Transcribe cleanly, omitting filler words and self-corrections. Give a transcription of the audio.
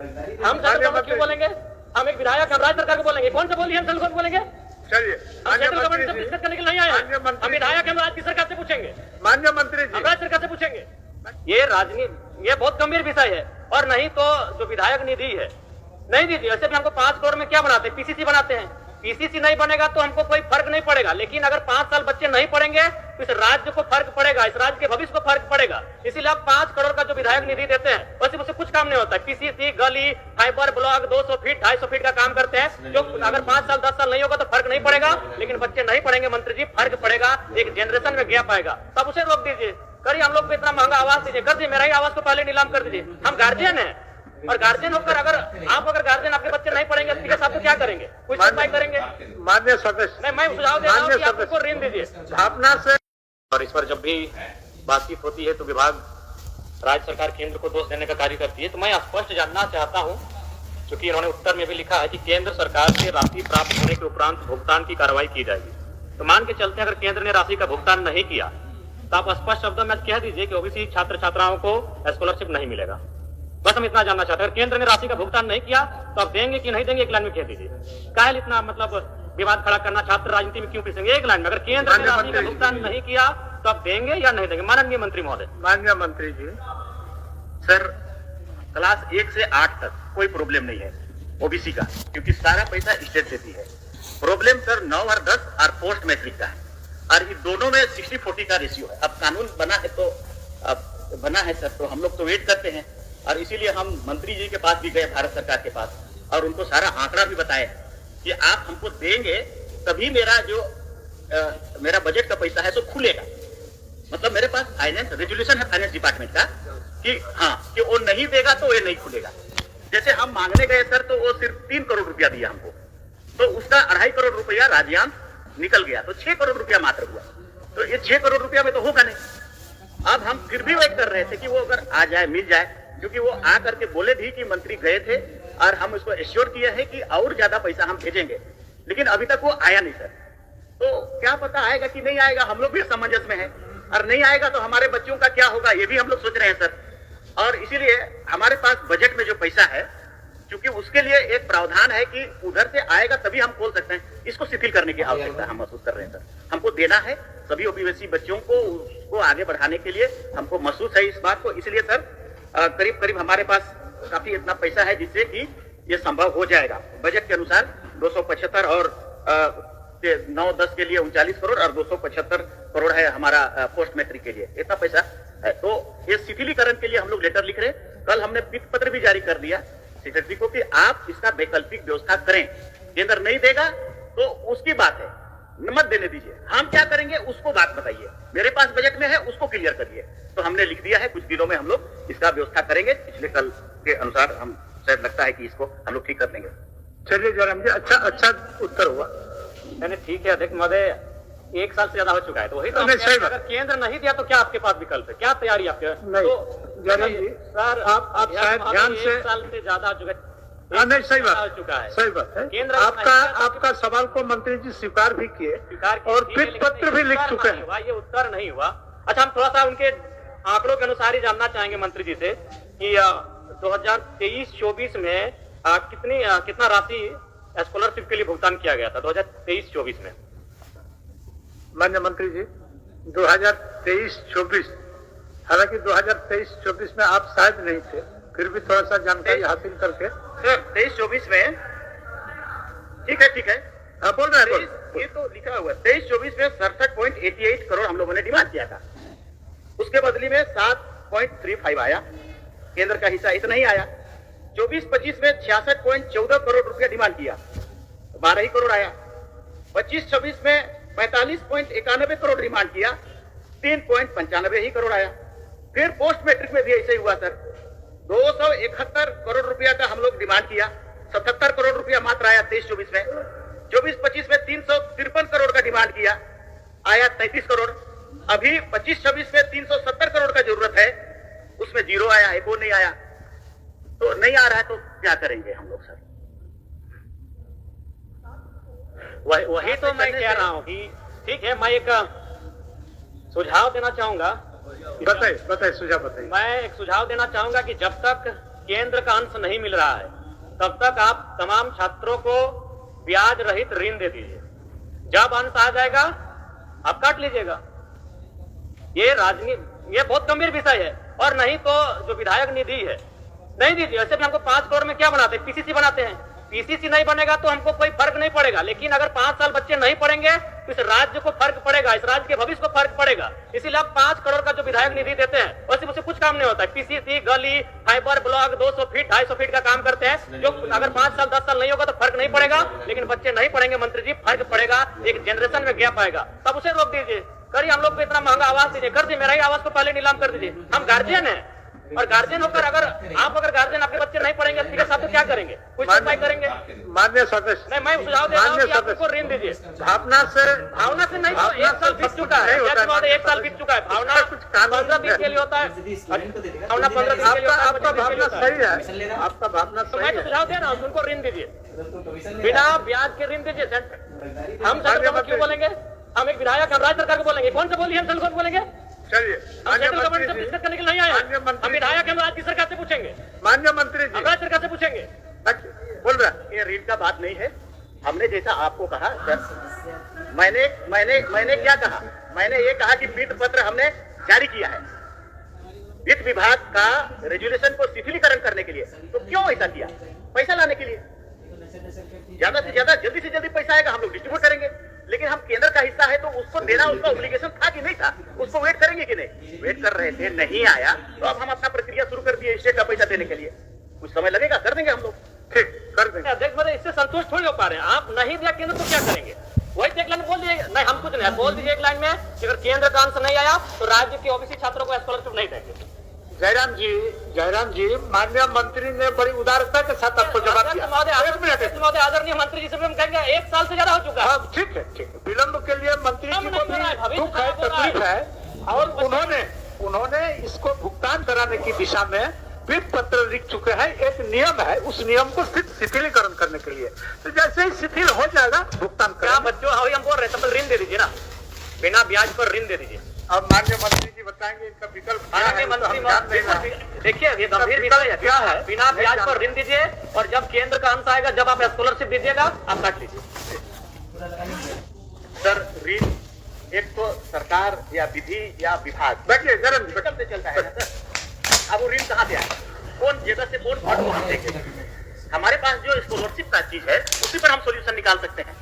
हम central government क्यों बोलेंगे? हम एक विधायक, हम राज्य सरकार को बोलेंगे। कौन सा बोलिए हम सेंट्रल गवर्नमेंट बोलेंगे? चलिए, हम सेंट्रल गवर्नमेंट से डिस्कस करने के लिए नहीं आए हैं। हम विधायक, हम राज्य की सरकार से पूछेंगे, माननीय मंत्री जी, हम राज्य सरकार से पूछेंगे। ये राजनीति, ये बहुत गंभीर विषय है। और नहीं तो जो विधायक निधि है नहीं दीजिए। वैसे भी हमको 5 करोड़ में क्या बनाते हैं? पीसीसी बनाते हैं। पीसीसी नहीं बनेगा तो हमको कोई फर्क नहीं पड़ेगा, लेकिन अगर 5 साल बच्चे नहीं पढ़ेंगे तो इस राज्य को फर्क पड़ेगा, इस राज्य के भविष्य को फर्क पड़ेगा। इसीलिए आप 5 करोड़ का जो विधायक निधि देते हैं वैसे उससे कुछ काम नहीं होता है। पीसीसी, गली, फाइबर ब्लॉक 200 फीट 250 फीट का काम करते हैं, जो अगर 5 साल 10 साल नहीं होगा तो फर्क नहीं पड़ेगा, लेकिन बच्चे नहीं पढ़ेंगे मंत्री जी, फर्क पड़ेगा। एक जनरेशन में गैप आएगा, तब उसे रोक दीजिए। करिए, हम लोग को इतना महंगा आवास दीजिए, कर दीजिए। मेरा ही आवास को पहले नीलाम कर दीजिए। हम गार्जियन हैं, और गार्जियन होकर अगर गार्जियन आपके बच्चे नहीं पढ़ेंगे तो आप तो क्या करेंगे? कुछ उपाय करेंगे? माननीय सदस्य, मैं सुझाव दे रहा हूं कि आप उनको ऋण दीजिए भावना से। और इस पर जब भी बातचीत होती है तो विभाग राज्य सरकार केंद्र को दोष देने का कार्य करती है। तो मैं स्पष्ट जानना चाहता हूं, क्योंकि इन्होंने उत्तर में भी लिखा है कि केंद्र सरकार से राशि प्राप्त होने के उपरांत भुगतान की कार्रवाई की जाएगी। तो मान के चलते अगर केंद्र ने राशि का भुगतान नहीं किया तो आप स्पष्ट शब्दों में कह दीजिए कि ओबीसी छात्र छात्राओं को स्कॉलरशिप नहीं मिलेगा। बस हम इतना जानना चाहते हैं। अगर केंद्र ने राशि का भुगतान नहीं किया तो आप देंगे कि नहीं देंगे? एक लाइन में कह दीजिए। काहे इतना मतलब विवाद खड़ा करना? छात्र राजनीति में क्यों पिसेंगे? एक लाइन में, अगर केंद्र ने राशि का भुगतान नहीं किया तो आप देंगे या नहीं देंगे? माननीय मंत्री महोदय। माननीय मंत्री जी, सर, क्लास 1 से 8 तक कोई प्रॉब्लम नहीं है ओबीसी का, क्योंकि सारा पैसा स्टेट देती है। प्रॉब्लम सर 9 और 10 और पोस्ट मैट्रिक का है, और ये दोनों में 60-40 का रेशियो है। अब कानून बना है तो अब बना है सर, तो हम लोग तो वेट करते हैं। और इसीलिए हम मंत्री जी के पास भी गए, भारत सरकार के पास, और उनको सारा आंकड़ा भी बताया कि आप हमको देंगे तभी मेरा जो मेरा बजट का पैसा है तो खुलेगा। मतलब मेरे पास फाइनेंस रेजोल्यूशन है फाइनेंस डिपार्टमेंट का कि हाँ, कि वो नहीं देगा तो ये नहीं खुलेगा। जैसे हम मांगने गए सर तो वो सिर्फ 3 करोड़ रुपया दिया हमको, तो उसका 2.5 करोड़ रुपया राज्यांश निकल गया, तो 6 करोड़ रुपया मात्र हुआ। तो ये 6 करोड़ रुपया में तो होगा नहीं। अब हम फिर भी वेट कर रहे थे कि वो अगर आ जाए, मिल जाए, क्योंकि वो आ करके बोले भी कि मंत्री गए थे और हम उसको एश्योर किए हैं कि और ज्यादा पैसा हम भेजेंगे, लेकिन अभी तक वो आया नहीं सर। तो क्या पता आएगा कि नहीं आएगा, हम लोग भी असमंजस में हैं। और नहीं आएगा तो हमारे बच्चों का क्या होगा, ये भी हम लोग सोच रहे हैं सर। और इसीलिए हमारे पास बजट में जो पैसा है, क्योंकि उसके लिए एक प्रावधान है कि उधर से आएगा तभी हम खोल सकते हैं, इसको शिथिल करने की आवश्यकता हम महसूस कर रहे हैं सर। हमको देना है सभी ओबीसी बच्चों को, उसको आगे बढ़ाने के लिए हमको महसूस है इस बात को। इसलिए सर करीब करीब हमारे पास काफी इतना पैसा है जिससे कि ये संभव हो जाएगा। बजट के अनुसार 275 और 9-10 के लिए 39 करोड़ और 275 करोड़ है हमारा पोस्ट मैट्रिक के लिए, इतना पैसा है। तो ये शिथिलीकरण के लिए हम लोग लेटर लिख रहे हैं। कल हमने पिक पत्र भी जारी कर दिया सेक्रेटरी को कि आप इसका वैकल्पिक व्यवस्था करें। केंद्र नहीं देगा तो उसकी बात है, मत देने दीजिए। हम क्या करेंगे उसको बात बताइए, मेरे पास बजट में है उसको क्लियर करिए। तो हमने लिख दिया है, कुछ दिनों में हम लोग इसका व्यवस्था करेंगे। पिछले कल के अनुसार हम शायद लगता है कि इसको हम लोग ठीक कर लेंगे। चलिए जयराम जी, अच्छा उत्तर हुआ। मैंने ठीक है अध्यक्ष महोदय, 1 साल से ज्यादा हो चुका है, तो वही तो अगर केंद्र नहीं दिया तो क्या आपके पास विकल्प है? क्या तैयारी आपके? नहीं जयराम जी, सर आप शायद ध्यान से, 1 साल से ज्यादा हो चुका है। नहीं सही बात, हो चुका है, सही बात है। केंद्र आपका सवाल को मंत्री जी स्वीकार भी किए और पिक पत्र भी लिख चुके हैं। ये उत्तर नहीं हुआ। अच्छा, हम थोड़ा सा उनके आंकड़ों के अनुसार ही जानना चाहेंगे मंत्री जी से कि 2023-24 में कितना राशि स्कॉलरशिप के लिए भुगतान किया गया था 2023-24 में? माननीय मंत्री जी, 2023-24, हालांकि 2023-24 में आप शायद नहीं थे, फिर भी थोड़ा सा जानकारी हासिल करके। सर 23-24 में ठीक है, हाँ बोल रहे हैं। ये तो लिखा हुआ है 23-24 में 67.88 करोड़ हम लोगों ने डिमांड किया था। उसके बदले में 7.35 आया, केंद्र का हिस्सा इतना ही आया। 24-25 में 66.14 करोड़ रुपया डिमांड किया, 12 ही करोड़ आया। 25-26 में 45.91 करोड़ डिमांड किया, 3.95 ही करोड़ आया। फिर पोस्ट मैट्रिक में भी ऐसे ही हुआ सर, 271 करोड़ रुपया का हम लोग डिमांड किया, 77 करोड़ रुपया मात्र आया 23-24 में। 24-25 में 353 करोड़ का डिमांड किया, आया 33 करोड़। अभी 25-26 में 370 करोड़ का जरूरत है, उसमें 0 आया, एक और नहीं आया। तो नहीं आ रहा है तो क्या करेंगे हम लोग सर? वही तो मैं कह रहा हूँ कि ठीक है, मैं एक सुझाव देना चाहूंगा। बताइए सुझाव बताइए। मैं एक सुझाव देना चाहूंगा कि जब तक केंद्र का अंश नहीं मिल रहा है तब तक आप तमाम छात्रों को ब्याज रहित ऋण दे दीजिए। जब अंश आ जाएगा आप काट लीजिएगा। ये राजनीति, ये बहुत गंभीर विषय है। और नहीं तो जो विधायक निधि है नहीं दीजिए। ऐसे भी हमको 5 करोड़ में क्या बनाते हैं, पीसीसी बनाते हैं। पीसीसी नहीं बनेगा तो हमको कोई फर्क नहीं पड़ेगा, लेकिन अगर 5 साल बच्चे नहीं पढ़ेंगे तो इस राज्य को फर्क पड़ेगा, इस राज्य के भविष्य को फर्क पड़ेगा। इसीलिए आप 5 करोड़ का जो विधायक निधि देते हैं वैसे मुझसे कुछ काम नहीं होता है। पीसीसी, गली, फाइबर ब्लॉक 200 फीट 250 फीट का काम करते हैं, जो अगर 5 साल 10 साल नहीं होगा तो फर्क नहीं पड़ेगा, लेकिन बच्चे नहीं पढ़ेंगे मंत्री जी, फर्क पड़ेगा। एक जनरेशन में गैप आएगा, तब उसे रोक दीजिए। करिए, हम लोग को इतना महंगा आवास दीजिए, कर दीजिए, मेरा ही आवास को पहले नीलाम कर दीजिए। हम गार्जियन हैं, और गार्जियन होकर अगर गार्जियन आपके बच्चे नहीं पढ़ेंगे तो साथ तो क्या करेंगे, कुछ उपाय करेंगे। मान्य सदस्य, नहीं, मैं सुझाव दे रहा हूं कि आप उनको ऋण दीजिए। भावना से नहीं, तो 1 साल बीत चुका है, 1 साल बीत चुका है। भावना कुछ 15 दिन के लिए होता है, भावना 15 दिन के लिए होता है। आपका भावना सही है, आपका भावना तो मैं तो सुझाव दे रहा हूँ, उनको ऋण दीजिए, बिना ब्याज के ऋण दीजिए। हम सेंट्रल गवर्नमेंट क्यों बोलेंगे? हम एक विधायक, हम राज्य सरकार को बोलेंगे। कौन सा बोलिए, हम सेंट्रल गवर्नमेंट बोलेंगे? चलिए, हम सेंट्रल गवर्नमेंट से डिस्कस करने के लिए नहीं आए हैं। हम विधायक, हम राज्य सरकार से पूछेंगे, माननीय मंत्री जी, हम राज्य सरकार से पूछेंगे। बोल रहा ये ऋण का बात नहीं है। हमने जैसा आपको कहा सर, मैंने क्या कहा, मैंने ये कहा कि पीठ पत्र हमने जारी किया है वित्त विभाग का रेजुलेशन को शिथिलीकरण करने के लिए। तो क्यों ऐसा किया? पैसा लाने के लिए। ज्यादा से ज्यादा जल्दी से जल्दी पैसा आएगा, हम लोग डिस्ट्रीब्यूट करेंगे। लेकिन हम केंद्र का हिस्सा है तो उसको देना उसका ऑब्लिगेशन था कि नहीं था, उसको वेट करेंगे कि नहीं? वेट कर रहे थे, नहीं आया तो अब हम अपना प्रक्रिया शुरू कर दिए स्टेट का पैसा देने के लिए। कुछ समय लगेगा, कर देंगे हम लोग, ठीक कर देंगे। अध्यक्ष महोदय, इससे संतुष्ट थोड़ी हो पा रहे हैं आप। नहीं दिया केंद्र तो क्या करेंगे? वही एक लाइन बोल दीजिए। नहीं, हम कुछ नहीं बोल दीजिए एक लाइन में कि अगर केंद्र का अंश नहीं आया तो राज्य के ओबीसी छात्रों को स्कॉलरशिप नहीं देंगे। जयराम जी, माननीय मंत्री ने बड़ी उदारता के साथ आपको जवाब दिया। महोदय, आदरणीय मंत्री जी से हम कहेंगे 1 साल से ज्यादा हो चुका है। ठीक है, विलंब के लिए मंत्री जी को भी दुख है, तकलीफ है, और उन्होंने इसको भुगतान कराने की दिशा में वित्त पत्र लिख चुके हैं। एक नियम है, उस नियम को शिथिलीकरण करने के लिए, तो जैसे ही शिथिल हो जाएगा भुगतान क्या बच्चों, हम बोल रहे हैं, तो ऋण दे दीजिए ना, बिना ब्याज पर ऋण दे दीजिए। अब माननीय मंत्री जी बताएंगे इनका विकल्प क्या है। देखिए, ये गंभीर विषय है। क्या है? बिना ब्याज पर ऋण दीजिए, और जब केंद्र का अंश आएगा, जब आप स्कॉलरशिप दीजिएगा, आप काट लीजिए। सर, ऋण एक तो सरकार या विधि या विभाग बैठिए जरा से चलता है ना सर। अब वो ऋण कहाँ से आए, कौन जगह से कौन फंड को हम देंगे? हमारे पास जो स्कॉलरशिप का चीज है उसी पर हम सोल्यूशन निकाल सकते हैं।